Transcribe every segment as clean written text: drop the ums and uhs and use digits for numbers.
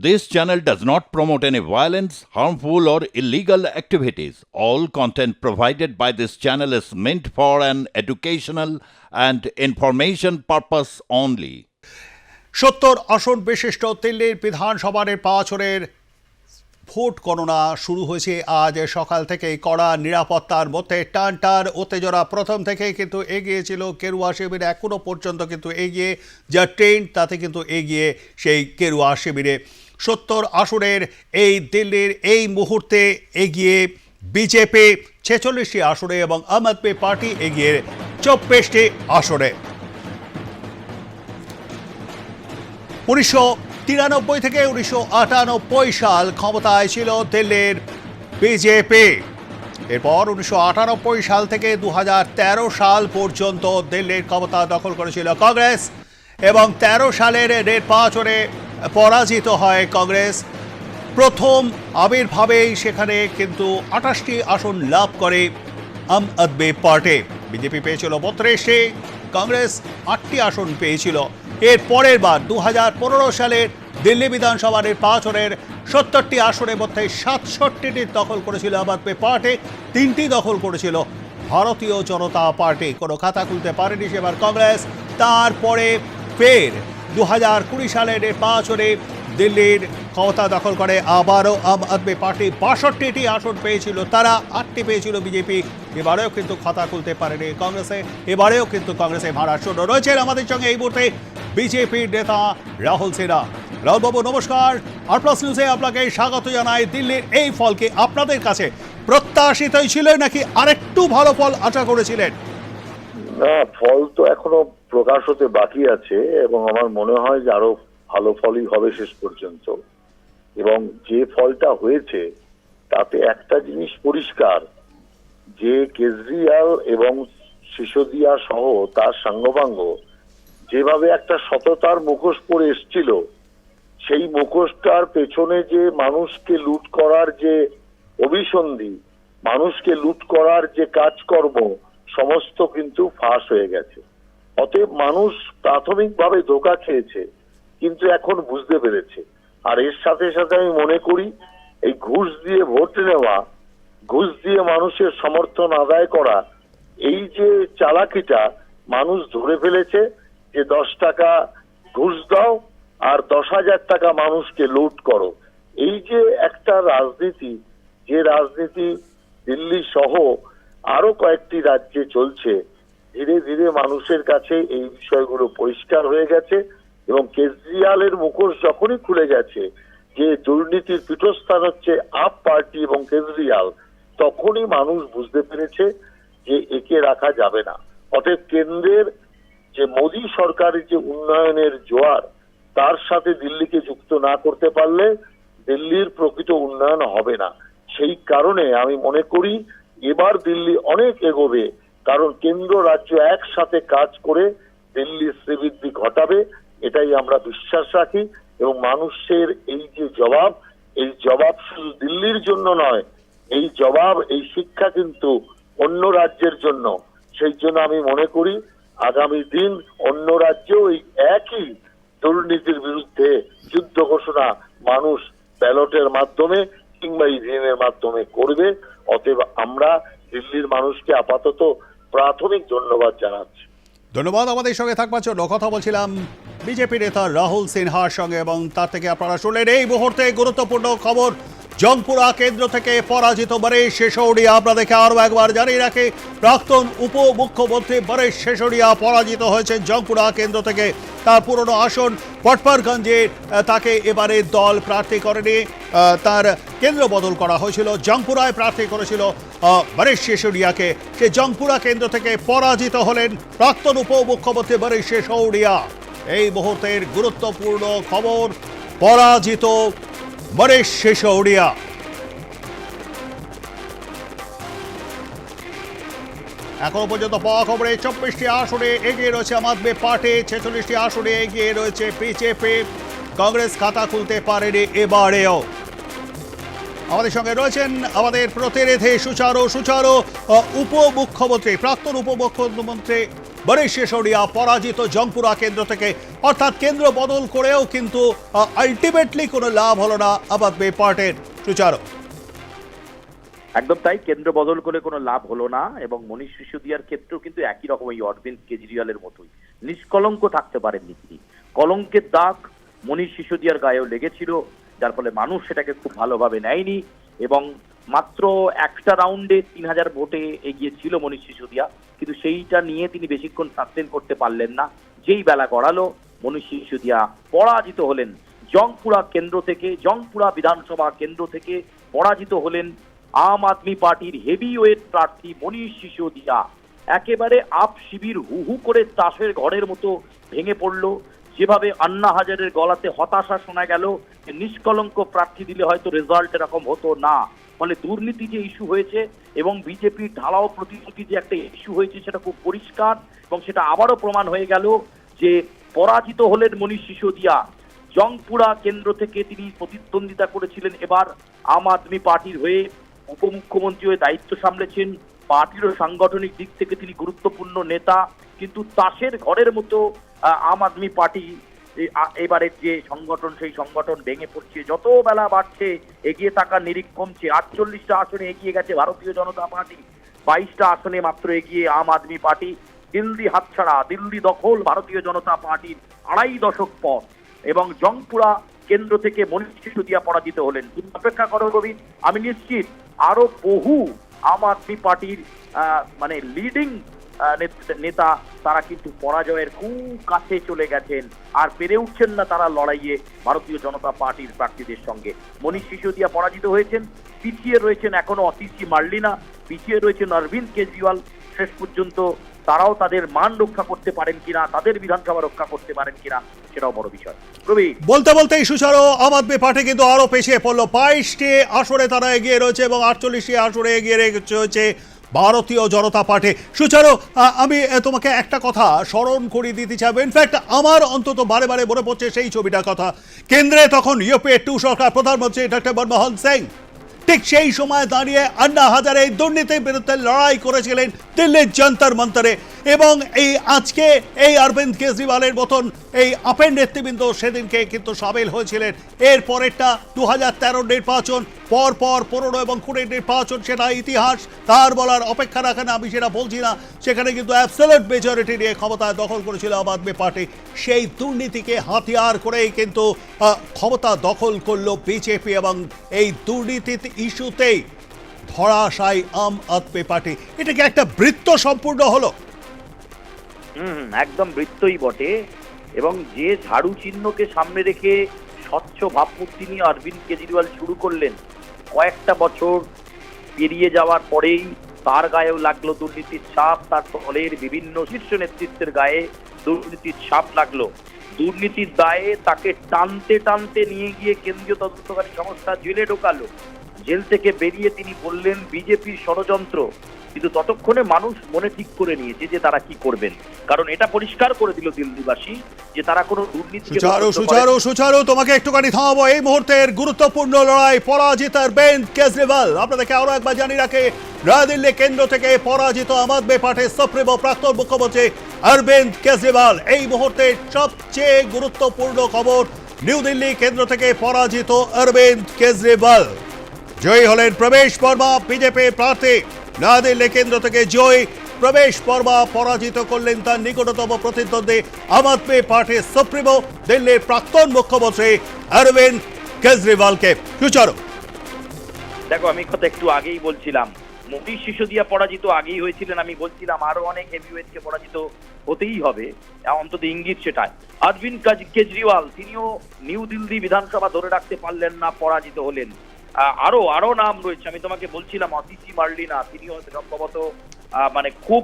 This channel does not promote any violence, harmful, or illegal activities. All content provided by this channel is meant for an educational and information purpose only. 70 আসন বিশিষ্ট দিল্লির বিধানসভার 5 vote গণনা শুরু হয়েছে আজ সকাল থেকেই কড়া নিরাপত্তার মধ্যে টান উত্তেজনা প্রথম থেকেই কিন্তু এগিয়ে ছিল কেরুয়া শিবির এখনো পর্যন্ত কিন্তু এগিয়ে যা ট্রেন তাতে কিন্তু এগিয়ে সেই কেরুয়া শিবিরে 70 আসনের এই দিল্লির এই মুহূর্তে এগিয়ে বিজেপি 46টি আসনে এবং আম আদমি পার্টি এগিয়ে 24টি আসনে 1993 থেকে 1998 সাল ক্ষমতায় ছিল দিল্লির বিজেপি। এরপর 1998 সাল থেকে 2013 সাল পর্যন্ত দিল্লির ক্ষমতা দখল করেছিল কংগ্রেস এবং 13 সালের নির্বাচনে পরাজিত হয় কংগ্রেস। প্রথম আবির্ভাবেই সেখানে কিন্তু 28টি আসন লাভ করে আম আদমি পার্টি। বিজেপি পেয়েছিল 32টি, কংগ্রেস 8টি আসন পেয়েছিল। এর পরের বার 2015 সালের দিল্লি বিধানসভার নির্বাচনের 70টি আসনের মধ্যে 67টি দখল করেছিল আম আদমি পার্টি, 3টি দখল করেছিল ভারতীয় জনতা পার্টি। কোনো খাতা খুলতে পারেনি সেবার কংগ্রেস। তারপরে ফের 2020 সালের নির্বাচনে দিল্লির ক্ষমতা দখল করে আবারও আম আদমি পার্টি। 62টি আসন পেয়েছিল তারা, 8টি পেয়েছিল বিজেপি। এবারেও কিন্তু খাতা খুলতে পারেনি কংগ্রেসে, এবারেও কিন্তু কংগ্রেসে ভাড়া শূন্য। রয়েছেন আমাদের সঙ্গে এই মুহূর্তে বিজেপির নেতা রাহুল সিনহা। রাহুলবাবু নমস্কার, আর প্লাস নিউজে আপনাকে স্বাগত জানাই। দিল্লির এই ফলকে আপনাদের কাছে প্রত্যাশিতই ছিল নাকি আরেকটু ভালো ফল আশা করেছিলেন? না, ফল তো এখনো প্রকাশ হতে বাকি আছে এবং আমার মনে হয় যে আরো ভালো ফলই হবে শেষ পর্যন্ত। এবং যে ফলটা হয়েছে তাতে একটা জিনিস পরিষ্কার, যে কেজরিওয়াল এবং সিসোদিয়া সহ তার সাঙ্গপাঙ্গ যেভাবে একটা সততার মুখোশ পরে এসছিল, সেই মুখোশটার পেছনে যে মানুষকে লুট করার যে অভিসন্ধি, মানুষকে লুট করার যে কাজকর্ম, সমস্ত কিন্তু ফাঁস হয়ে গেছে। অতএব মানুষ প্রাথমিকভাবে ধোঁকা খেয়েছে, কিন্তু এখন বুঝতে পেরেছে। আর এর সাথে সাথে আমি মনে করি এই ঘুষ দিয়ে ভোট নেওয়া, ঘুষ দিয়ে মানুষের সমর্থন আদায় করা, এই যে চালাকিটা মানুষ ধরে ফেলেছে যে 10 টাকা ঘুষ দাও আর 10,000 টাকা মানুষকে লুট করো। এই যে একটা রাজনীতি, যে রাজনীতি দিল্লি সহ আরো কয়েকটি রাজ্যে চলছে, ধীরে ধীরে মানুষের কাছে এই বিষয়গুলো পরিষ্কার হয়ে গেছে। এবং কেজরিওয়ালের মুখোশ যখনই খুলে গেছে যে দুর্নীতির পীঠস্থান হচ্ছে আপ পার্টি এবং কেজরিওয়াল, তখনই মানুষ বুঝতে পেরেছে যে একে রাখা যাবে না। অতএব কেন্দ্রের যে মোদী সরকারের যে উন্নয়নের জোয়ার, তার সাথে দিল্লিকে যুক্ত না করতে পারলে দিল্লির প্রকৃত উন্নয়ন হবে না। সেই কারণে আমি মনে করি এবার দিল্লি অনেক এগোবে, কারণ কেন্দ্র রাজ্য একসাথে কাজ করে দিল্লির শ্রীবৃদ্ধি ঘটাবে, এটাই আমরা বিশ্বাস রাখি। এবং মানুষের এই যে জবাব, এই জবাব শুধু দিল্লির জন্য নয়, এই জবাব, এই শিক্ষা কিন্তু অন্য রাজ্যের জন্য। সেই জন্য আমি মনে করি আগামী দিন অন্য রাজ্যেও এই একই দুর্নীতির বিরুদ্ধে যুদ্ধ ঘোষণা মানুষ ব্যালটের মাধ্যমে কিংবা ইভিএমের মাধ্যমে করবে। অতএব আমরা দিল্লির মানুষকে আপাতত প্রাথমিক ধন্যবাদ জানাচ্ছি। ধন্যবাদ আমাদের সঙ্গে থাকবার জন্য। কথা বলছিলাম বিজেপি নেতা রাহুল সিনহার সঙ্গে এবং তার থেকে আপনারা শুনলেন এই মুহূর্তে গুরুত্বপূর্ণ খবর। জংপুরা কেন্দ্র থেকে পরাজিত বরেশ সিসোদিয়া। আপনাদেরকে আরও একবার জানিয়ে রাখি, প্রাক্তন উপমুখ্যমন্ত্রী বরেশ সিসোদিয়া পরাজিত হয়েছেন জংপুরা কেন্দ্র থেকে। তার পুরনো আসন পটপারগঞ্জে তাকে এবারে দল প্রার্থী করেনি, তার কেন্দ্র বদল করা হয়েছিল। জংপুরায় প্রার্থী করেছিল বরেশ সিসোদিয়াকে। সে জংপুরা কেন্দ্র থেকে পরাজিত হলেন প্রাক্তন উপমুখ্যমন্ত্রী বরেশ সিসোদিয়া। এই মুহূর্তের গুরুত্বপূর্ণ খবর, পরাজিত বরেশ সিসোদিয়া। এখনো পর্যন্ত পাওয়া খবরে 24টি আসনে এগিয়ে রয়েছে আম আদমি পার্টি, 46টি আসনে এগিয়ে রয়েছে বিজেপি। কংগ্রেস খাতা খুলতে পারেনি এবারেও। আমাদের সঙ্গে রয়েছেন আমাদের প্রতিনিধি সুচারু। উপমুখ্যমন্ত্রী, প্রাক্তন উপমুখ্যমন্ত্রী মনীষ সিসোদিয়া পরাজিত জংপুরা কেন্দ্র থেকে। অর্থাৎ কেন্দ্র বদল করেও কিন্তু আলটিমেটলি কোনো লাভ হলো না আম আদমি পার্টির। সুচারু। একদম তাই, কেন্দ্র বদল করে কোনো লাভ হলো না। এবং মনীষ সিসোদিয়ার ক্ষেত্রেও কিন্তু একই রকম এই অরবিন্দ কেজরিওয়ালের মতোই নিষ্কলঙ্ক থাকতে পারেননি তিনি। কলঙ্কের দাগ মনীষ সিসোদিয়ার গায়েও লেগেছিল, যার ফলে মানুষ সেটাকে খুব ভালোভাবে নেয়নি। এবং মাত্র একটা রাউন্ডে 3000 ভোটে এগিয়ে ছিল মনীষ সিসোদিয়া, কিন্তু সেইটা নিয়ে তিনি বেশিক্ষণ সাস্টেন করতে পারলেন না। যেই বেলা গড়ালো মনীষ সিসোদিয়া পরাজিত হলেন জংপুরা কেন্দ্র থেকে, জংপুরা বিধানসভা কেন্দ্র থেকে পরাজিত হলেন আম আদমি পার্টির হেভিওয়েট প্রার্থী মনীষ সিসোদিয়া। একেবারে আপ শিবির হু হু করে চাষের ঘরের মতো ভেঙে পড়লো। যেভাবে আন্না হাজারের গলাতে হতাশা শোনা গেল, নিষ্কলঙ্ক প্রার্থী দিলে হয়তো রেজাল্ট এরকম হতো না। ফলে দুর্নীতি যে ইস্যু হয়েছে এবং বিজেপির ঢালাও প্রতিশ্রুতি যে একটা ইস্যু হয়েছে সেটা খুব পরিষ্কার। এবং সেটা আবারও প্রমাণ হয়ে গেল যে পরাজিত হলেন মনীষ সিসোদিয়া। জংপুরা কেন্দ্র থেকে তিনি প্রতিদ্বন্দ্বিতা করেছিলেন, এবার আম আদমি পার্টির হয়ে উপমুখ্যমন্ত্রী হয়ে দায়িত্ব সামলেছেন। পার্টিরও সাংগঠনিক দিক থেকে তিনি গুরুত্বপূর্ণ নেতা, কিন্তু তাসের ঘরের মতো আম আদমি পার্টি এবারের যে সংগঠন সেই সংগঠন ভেঙে পড়ছে। যত বেলা বাড়ছে এগিয়ে থাকার নিরিখ কমছে। 48টা আসনে এগিয়ে গেছে ভারতীয় জনতা পার্টি, 22টা আসনে মাত্র এগিয়ে আম আদমি পার্টি। দিল্লি হাতছাড়া, দিল্লি দখল ভারতীয় জনতা পার্টির 2.5 দশক পর। এবং জংপুরা কেন্দ্র থেকে মনীষ সিসোদিয়া পরাজিত হলেন। তুমি অপেক্ষা করো গোবিন্দ, আমি নিশ্চিত আরো বহু আম আদমি পার্টির মানে লিডিং নেতা তারা কিন্তু পরাজয়ের খুব কাছে চলে গেছেন, আর পেরে উঠছেন না তারা লড়াইয়ে ভারতীয় জনতা পার্টির প্রার্থীদের সঙ্গে। মনীষ সিসোদিয়া পরাজিত হয়েছেন, পিছিয়ে রয়েছেন এখনো অতিশি মার্লিনা, পিছিয়ে রয়েছেন অরবিন্দ কেজরিওয়াল। শেষ পর্যন্ত তারাও তাদের মান রক্ষা করতে পারেন কিনা, তাদের বিধানসভা রক্ষা করতে পারেন কিনা সেটাও বড় বিষয়। রবি, বলতে বলতেই সুচারু, আম আদমি পার্টি কিন্তু আরো পেছিয়ে পড়লো। 22টি আসরে তারা এগিয়ে রয়েছে এবং 48টি আসরে এগিয়ে রয়েছে ভারতীয় জনতা পার্টি। সুচারু, আমি তোমাকে একটা কথা স্মরণ করিয়ে দিতে চাইবো। ইনফ্যাক্ট আমার অন্তত বারে বারে মনে পড়ছে সেই ছবিটার কথা। কেন্দ্রে তখন ইউপিএ 2 সরকার, প্রধানমন্ত্রী ডক্টর মনমোহন সিং। ঠিক সেই সময় দাঁড়িয়ে আন্না হাজারে এই দুর্নীতির বিরুদ্ধে লড়াই করেছিলেন দিল্লির যন্তর মন্তরে। এবং এই আজকে এই অরবিন্দ কেজরিওয়ালের মতন এই আপের নেতৃবৃন্দ সেদিনকে কিন্তু সামিল হয়েছিলেন। এর পরেরটা 2013 নির্বাচন, পরপর 15 এবং 20 নির্বাচন, সেটা ইতিহাস, তার বলার অপেক্ষা রাখে না, আমি সেটা বলছি না। সেখানে কিন্তু অ্যাবসলিউট মেজরিটি নিয়ে ক্ষমতায় দখল করেছিল আম আদমি পার্টি। সেই দুর্নীতিকে হাতিয়ার করেই কিন্তু ক্ষমতা দখল করলো বিজেপি এবং এই দুর্নীতি ইস্যুতেই ধরাশায়ী আম আদমি পার্টি। এটা কি একটা বৃত্ত সম্পূর্ণ হলো? একদম বৃত্তই বটে। এবং যে ঝাড়ু চিহ্নকে সামনে রেখে স্বচ্ছ ভাবমূর্তি নিয়ে অরবিন্দ কেজরিওয়াল শুরু করলেন, কয়েকটা বছর পেরিয়ে যাওয়ার পরেই তার গায়েও লাগলো দুর্নীতির ছাপ, তার দলের বিভিন্ন শীর্ষ নেতৃত্বের গায়ে দুর্নীতির ছাপ লাগলো। দুর্নীতির দায়ে তাকে টানতে টানতে নিয়ে গিয়ে কেন্দ্রীয় তদন্তকারী সংস্থা জেলে ঢোকালো। জেল থেকে বেরিয়ে তিনি বললেন বিজেপির ষড়যন্ত্র, কিন্তু ততক্ষণে মানুষ মনে ঠিক করে নিয়েছে যে তারা কি করবেন, কারণ এটা পরিষ্কার করে দিল দিল্লিবাসী যে তারা কোনো দুর্নীতি। সুচারু, তোমাকে একটুখানি থামাবো। এই মুহূর্তের গুরুত্বপূর্ণ লড়াই, পরাজিত অরবিন্দ কেজরিওয়াল। আপনাদেরকে আরো একবার জানিয়ে রাখে, নয়াদিল্লি কেন্দ্র থেকে পরাজিত আম আদমি পার্টির সুপ্রিমো প্রাক্তন মুখ্যমন্ত্রী অরবিন্দ কেজরিওয়াল। এই মুহূর্তে সবচেয়ে গুরুত্বপূর্ণ খবর, নিউ দিল্লি কেন্দ্র থেকে পরাজিত অরবিন্দ কেজরিওয়াল। জয়ী হলেন প্রবেশ বর্মা, বিজেপি প্রার্থী। নয়াদিল্লি কেন্দ্র থেকে জয়ী প্রবেশ বর্মা পরাজিত করলেন তার নিকটতম প্রতিদ্বন্দ্বী আম আদমি পার্টির সুপ্রিমো, দিল্লির প্রাক্তন মুখ্যমন্ত্রী অরবিন্দ কেজরিওয়ালকে। সুচারু, দেখো, আমি কথা একটু আগেই বলছিলাম, মনীষ সিসোদিয়া পরাজিত আগেই হয়েছিলেন, আমি বলছিলাম আরো অনেক হেভিওয়েটকে পরাজিত হতেই হবে, অন্তত ইঙ্গিত সেটাই। অরবিন্দ কেজরিওয়াল তিনিও নিউ দিল্লি বিধানসভা ধরে রাখতে পারলেন না, পরাজিত হলেন। আরো নাম রয়েছে, আমি তোমাকে বলছিলাম অতিশি মার্লিনা, তিনিও সম্ভবত মানে খুব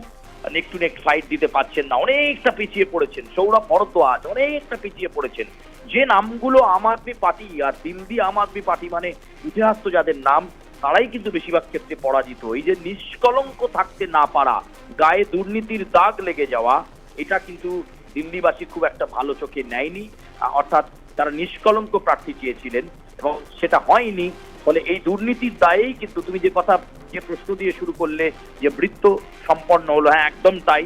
নেক টু নেক ফাইট দিতে পারছেন না, অনেকটা পিছিয়ে পড়েছেন। সৌরভ ভরদ্বাজ অনেকটা পিছিয়ে পড়েছেন। যে নামগুলো আম আদমি পার্টি আর দিল্লি আম আদমি পার্টি মানে উঠে আসতো যাদের নাম, তারাই কিন্তু বেশিরভাগ ক্ষেত্রে পরাজিত। এই যে নিষ্কলঙ্ক থাকতে না পারা, গায়ে দুর্নীতির দাগ লেগে যাওয়া, এটা কিন্তু দিল্লিবাসী খুব একটা ভালো চোখে নেয়নি। অর্থাৎ তারা নিষ্কলঙ্ক প্রার্থী চেয়েছিলেন এবং সেটা হয়নি। ফলে এই দুর্নীতির দায়েই কিন্তু তুমি যে প্রশ্ন দিয়ে শুরু করলে যে বৃত্ত সম্পন্ন হলো, হ্যাঁ একদম তাই।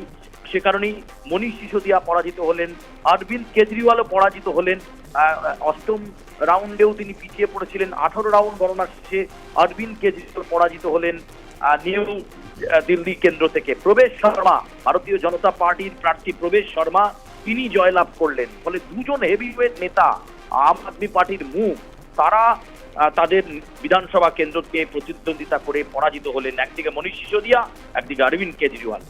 সে কারণেই মনীষ সিসোদিয়া পরাজিত হলেন, অরবিন্দ কেজরিওয়ালও পরাজিত হলেন। অষ্টম রাউন্ডেও তিনি পিছিয়ে পড়েছিলেন। 18 রাউন্ড গণনা শেষে অরবিন্দ কেজরিওয়াল পরাজিত হলেন নিউ দিল্লি কেন্দ্র থেকে। প্রবেশ শর্মা, ভারতীয় জনতা পার্টির প্রার্থী প্রবেশ শর্মা, তিনি জয়লাভ করলেন। ফলে দুজন হেভিওয়েট নেতা, আম আদমি পার্টির মুখ, তারা তাদের বিধানসভা কেন্দ্রকে প্রতিদ্বন্দ্বিতা করে পরাজিত হলেন। একদিকে মনীষ সিসোদিয়া, একদিকে অরবিন্দ কেজরিওয়াল।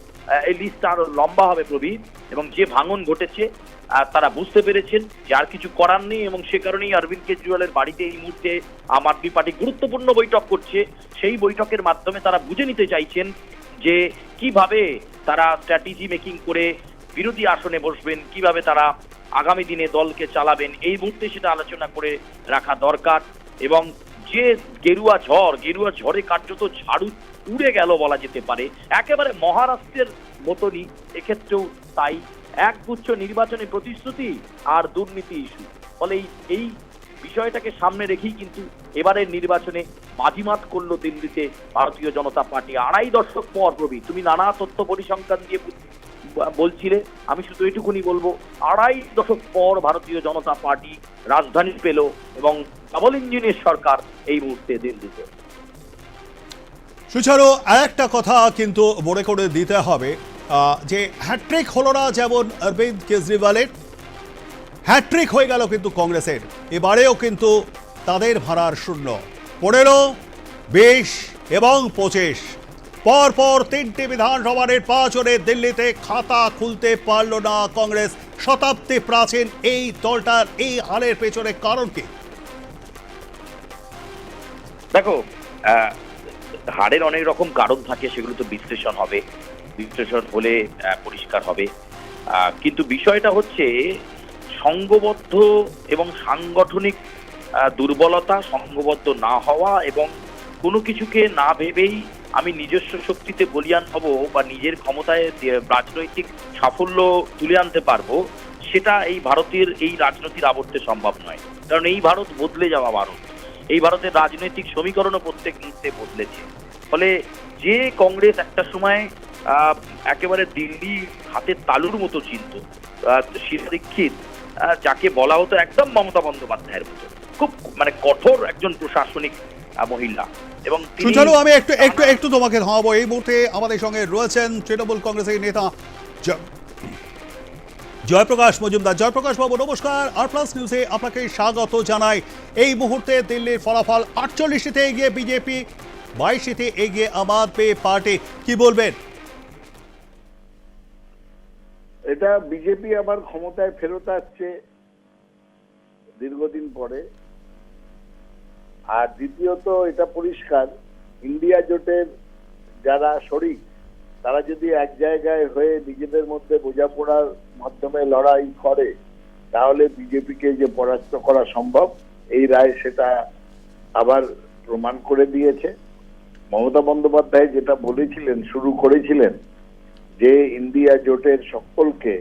এই লিস্ট আরো লম্বা হবে প্রবীর, এবং যে ভাঙন ঘটেছে তারা বুঝতে পেরেছেন যে আর কিছু করার নেই, এবং সে কারণেই অরবিন্দ কেজরিওয়ালের বাড়িতে এই মুহূর্তে আম আদমি পার্টি গুরুত্বপূর্ণ বৈঠক করছে। সেই বৈঠকের মাধ্যমে তারা বুঝে নিতে চাইছেন যে কিভাবে তারা স্ট্র্যাটেজি মেকিং করে বিরোধী আসনে বসবেন, কিভাবে তারা আগামী দিনে দলকে চালাবেন। এই মুহূর্তে সেটা আলোচনা করে রাখা দরকার। এবং যে গেরুয়া ঝড়ে কার্যত ঝাড়ু উড়ে গেল বলা যেতে পারে, একেবারে মহারাষ্ট্রের মতনই এক্ষেত্রেও তাই। একগুচ্ছ নির্বাচনী প্রতিশ্রুতি আর দুর্নীতি ইস্যু। ফলে এই বিষয়টাকে সামনে রেখেই কিন্তু এবারের নির্বাচনে বাজিমাত করলো দিল্লিতে ভারতীয় জনতা পার্টি। 2.5 দশক পর প্রবীর, তুমি নানা তথ্য পরিসংখ্যান দিয়ে বলছিলে, আমি শুধু এটুকুনি বলবো, 2.5 দশক পর ভারতীয় জনতা পার্টি রাজধানী পেল, এবং ডাবল ইঞ্জিনের সরকার এই মুহূর্তে দিল্লিতে। সুচারু, একটা কথা কিন্তু মনে করে দিতে হবে যে হ্যাট্রিক হলো না যেমন অরবিন্দ কেজরিওয়ালের, হ্যাট্রিক হয়ে গেল কিন্তু কংগ্রেসের। এবারেও কিন্তু তাদের ভাড়ার শূন্য। 15, 20 এবং 25 পরপর 3টি বিধানসভা নির্বাচনে দিল্লিতে খাতা খুলতে পারল না কংগ্রেস। শতাব্দী প্রাচীন এই দলটার এই হারের পেছনে কারণ কি? দেখো, হারের অনেক রকম কারণ থাকে, সেগুলো তো বিশ্লেষণ হলে পরিষ্কার হবে। কিন্তু বিষয়টা হচ্ছে সংঘবদ্ধ এবং সাংগঠনিক দুর্বলতা, সংঘবদ্ধ না হওয়া, এবং কোনো কিছুকে না ভেবেই আমি নিজস্ব শক্তিতে বলীয়ান হব বা নিজের ক্ষমতায় রাজনৈতিক সাফল্য তুলে আনতে পারবো, সেটা এই ভারতের এই রাজনীতির আবর্তে সম্ভব নয়। কারণ এই ভারত বদলে যাওয়া ভারত। এই ভারতের রাজনৈতিক সমীকরণও প্রত্যেক মুহূর্তে বদলেছে। ফলে যে কংগ্রেস একটা সময় একেবারে দিল্লি হাতের তালুর মতো চিনত, শীলা দীক্ষিত যাকে বলা হতো একদম মমতা বন্দ্যোপাধ্যায়ের মতো, খুব মানে কঠোর একজন প্রশাসনিক মহিলা, এবং সুচারু, আমি একটু তোমাকে থামাবো। এই মুহূর্তে আমাদের সঙ্গে রয়েছেন তৃণমূল কংগ্রেসের নেতা জয়প্রকাশ মজুমদার। জয়প্রকাশ বাবু নমস্কার, আর প্লাস নিউজে আপনাকে স্বাগত জানাই। এই মুহূর্তে দিল্লির ফলাফল 48টিতে এগিয়ে বিজেপি, 22টিতে এগিয়ে আম আদমি পার্টি, কি বলবেন? এটা বিজেপি আবার ক্ষমতায় ফেরত আসছে দীর্ঘদিন পরে। আর দ্বিতীয়ত এটা পরিষ্কার, ইন্ডিয়া জোটের যারা শরিক তারা যদি এক জায়গায় হয়ে নিজেদের মধ্যে বোঝাপড়ার মাধ্যমে লড়াই করে, তাহলে বিজেপিকে যে পরাস্ত করা সম্ভব, এই রায় সেটা আবার প্রমাণ করে দিয়েছে। মমতা বন্দ্যোপাধ্যায় যেটা বলেছিলেন, শুরু করেছিলেন, যে ইন্ডিয়া জোটের সকলকে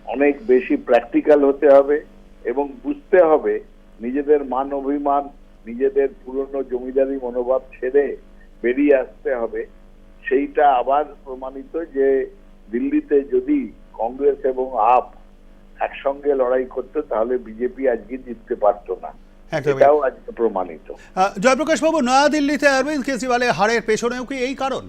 অনেক বেশি প্র্যাকটিক্যাল হতে হবে এবং বুঝতে হবে নিজেদের মান অভিমান, নিজেদের পুরনো জমিদারি মনোভাব ছেড়ে বেরিয়ে আসতে হবে। সেইটা আবার প্রমাণিত যে দিল্লিতে যদি কংগ্রেস এবং আপ একসঙ্গে লড়াই করতো, তাহলে বিজেপি আজকে জিততে পারতো না। এটাও আজকে প্রমাণিত। জয়প্রকাশ বাবু, নয়াদিল্লিতে অরবিন্দ কেজরিওয়ালের হারের পেছনেও কি এই কারণ?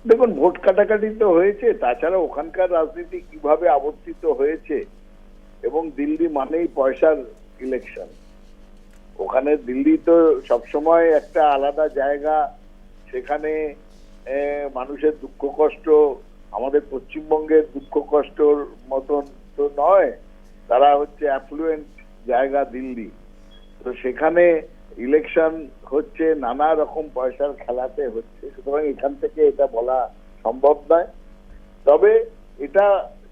দেখুন, ভোট কাটাকাটি তো হয়েছে, তাছাড়া ওখানকার রাজনীতি কিভাবে আবর্তিত হয়েছে, এবং দিল্লি মানেই পয়সার ইলেকশন। ওখানে দিল্লি তো সবসময় একটা আলাদা জায়গা, সেখানে মানুষের দুঃখ কষ্ট আমাদের পশ্চিমবঙ্গের দুঃখ কষ্টর মতন তো নয়। তারা হচ্ছে অ্যাফ্লুয়েন্ট জায়গা দিল্লি, তো সেখানে ইলেকশন হচ্ছে, নানা রকম পয়সার খেলাতে হচ্ছে। সুতরাং এখান থেকে এটা বলা সম্ভব নয়। তবে এটা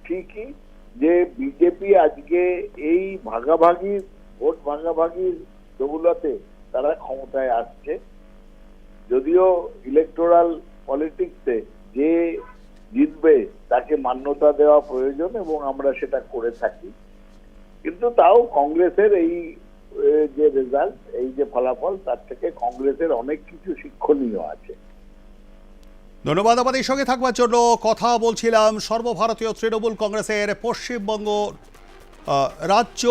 ঠিকই যে বিজেপি আজকে এই ভাগাভাগির, ভোট ভাগাভাগির দৌলতে তারা ক্ষমতায় আসছে। যদিও ইলেকটোরাল পলিটিক্সে যে জিতবে তাকে মান্যতা দেওয়া প্রয়োজন, এবং আমরা সেটা করে থাকি। কিন্তু তাও কংগ্রেসের এই যে রেজাল্ট, এই যে ফলাফল, তার থেকে কংগ্রেসের অনেক কিছু শিক্ষণীয় আছে। ধন্যবাদ আমাদের সঙ্গে থাকবার জন্য। কথা বলছিলাম সর্বভারতীয় তৃণমূল কংগ্রেসের পশ্চিমবঙ্গ রাজ্য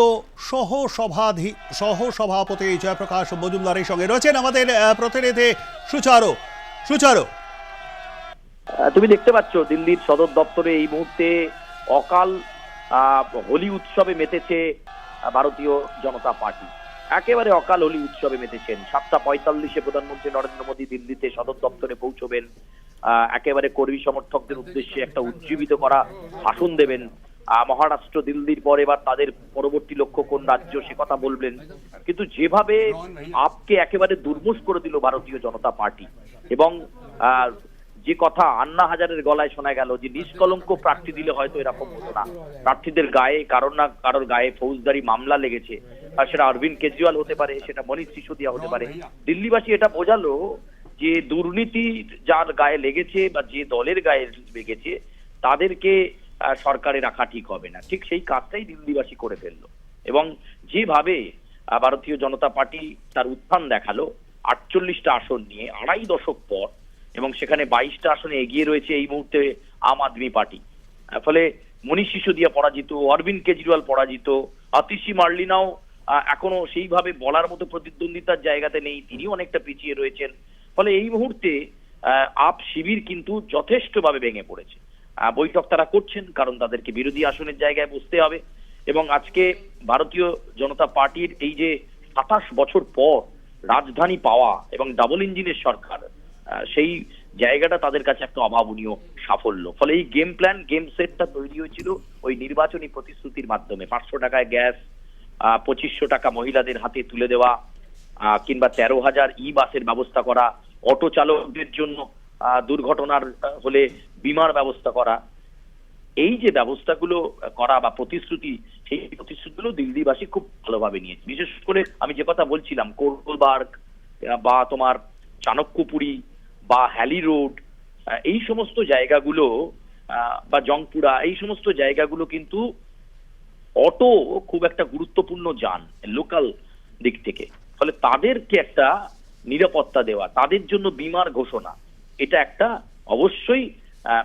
সহসভাপতি জয়প্রকাশ মজুমদারের সঙ্গে রয়েছেন আমাদের প্রতিনিধি সুচারু। তুমি দেখতে পাচ্ছ দিল্লির সদর দপ্তরে এই মুহূর্তে অকাল হোলি উৎসবে মেতেছে ভারতীয় জনতা পার্টি। একেবারে অকাল হোলি উৎসবে মেতেছেন। 7:45 প্রধানমন্ত্রী নরেন্দ্র মোদী দিল্লিতে সদর দপ্তরে পৌঁছবেন। একেবারে কর্মী সমর্থকদের উদ্দেশ্যে একটা উজ্জীবিত করা ভাষণ দেবেন। মহারাষ্ট্র দিল্লির পর এবার তাদের পরবর্তী লক্ষ্য কোন রাজ্য সে কথা বলবেন। কিন্তু যেভাবে আপকে একেবারে দুর্মুষ করে দিল ভারতীয় জনতা পার্টি, এবং যে কথা আন্না হাজারের গলায় শোনা গেল যে নিষ্কলঙ্ক প্রার্থী দিলে হয়তো এরকম হতো না, প্রার্থীদের গায়ে কারোর না কারোর গায়ে ফৌজদারি মামলা লেগেছে, আর সেটা অরবিন্দ কেজরিওয়াল হতে পারে, সেটা মনীষ সিসোদিয়া হতে পারে। দিল্লিবাসী এটা বোঝালো যে দুর্নীতি যার গায়ে লেগেছে বা যে দলের গায়ে লেগেছে তাদেরকে সরকারে রাখা ঠিক হবে না। ঠিক সেই কাজটাই দিল্লিবাসী করে ফেললো, এবং যেভাবে ভারতীয় জনতা পার্টি তার উত্থান দেখালো 48টা আসন নিয়ে 2.5 দশক পর, এবং সেখানে 22টা আসনে এগিয়ে রয়েছে এই মুহূর্তে আম আদমি পার্টি। ফলে মনীষ সিসোদিয়া পরাজিত, অরবিন্দ কেজরিওয়াল পরাজিত, আতিশি মার্লিনাও এখনো সেইভাবে বলার মতো প্রতিদ্বন্দ্বিতার জায়গাতে নেই, তিনি অনেকটা পিছিয়ে রয়েছেন। ফলে এই মুহূর্তে আপ শিবির কিন্তু যথেষ্টভাবে ভেঙে পড়েছে। বৈঠক তারা করছেন কারণ তাদেরকে বিরোধী আসনের জায়গায় বসতে হবে, এবং আজকে ভারতীয় জনতা পার্টির এই যে 27 বছর পর রাজধানী পাওয়া এবং ডাবল ইঞ্জিনের সরকার, সেই জায়গাটা তাদের কাছে একটা অভাবনীয় সাফল্য। ফলে এই গেম প্ল্যান, গেম সেটটা তৈরি হয়েছিল ওই নির্বাচনী প্রতিশ্রুতির মাধ্যমে। 500 টাকায় গ্যাস, 2500 টাকা মহিলাদের হাতে তুলে দেওয়া, কিংবা 13,000 বাসের ব্যবস্থা করা, অটো চালকদের জন্য দুর্ঘটনার হলে বীমার ব্যবস্থা করা। এই যে ব্যবস্থাগুলো করা বা প্রতিশ্রুতি, সেই প্রতিশ্রুতিগুলো দিল্লিবাসী খুব ভালোভাবে নিয়েছে। বিশেষ করে আমি যে কথা বলছিলাম, কোরবার্গ বা তোমার চাণক্যপুরী বা হ্যালি রোড, এই সমস্ত জায়গাগুলো বা জংপুরা, এই সমস্ত জায়গাগুলো কিন্তু অটো খুব একটা গুরুত্বপূর্ণ যান লোকাল দিক থেকে। ফলে তাদেরকে একটা নিরাপত্তা দেওয়া, তাদের জন্য বীমার ঘোষণা, এটা একটা অবশ্যই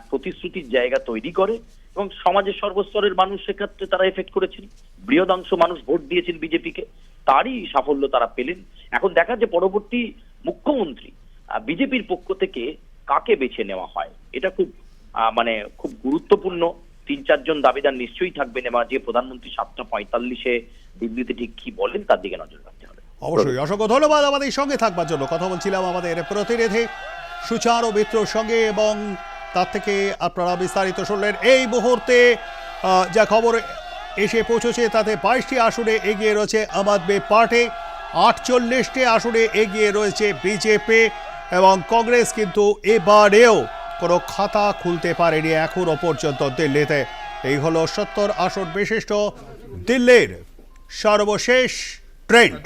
প্রতিশ্রুতির জায়গা তৈরি করে, এবং সমাজের সর্বস্তরের মানুষ সেক্ষেত্রে তারা এফেক্ট করেছেন। বৃহদাংশ মানুষ ভোট দিয়েছেন বিজেপিকে, তারই সাফল্য তারা পেলেন। এখন দেখা যে পরবর্তী মুখ্যমন্ত্রী বিজেপির পক্ষ থেকে কাকে বেছে নেওয়া হয়, এটা খুব খুব গুরুত্বপূর্ণ। 3-4 জন দাবিদার নিশ্চয়ই থাকবেন, এবং যে প্রধানমন্ত্রী 7:45 দিল্লিতে ঠিক কি বলেন তার দিকে নজর রাখতে হবে। অবশ্যই, অসংখ্য ধন্যবাদ আমাদের সঙ্গে থাকবার জন্য। কথা বলছিলাম আমাদের প্রতিনিধি সুচারু মিত্রর সঙ্গে, এবং তার থেকে আপনারা বিস্তারিত শুনলেন। এই মুহূর্তে যা খবর এসে পৌঁছেছে তাতে 22টি আসনে এগিয়ে রয়েছে আম আদমি পার্টি, 48টি আসনে এগিয়ে রয়েছে বিজেপি, এবং কংগ্রেস কিন্তু এবারেও কোনো খাতা খুলতে পারেনি এখনো পর্যন্ত দিল্লিতে। এই হলো 70 আসন বিশিষ্ট দিল্লির সর্বশেষ ট্রেন্ড।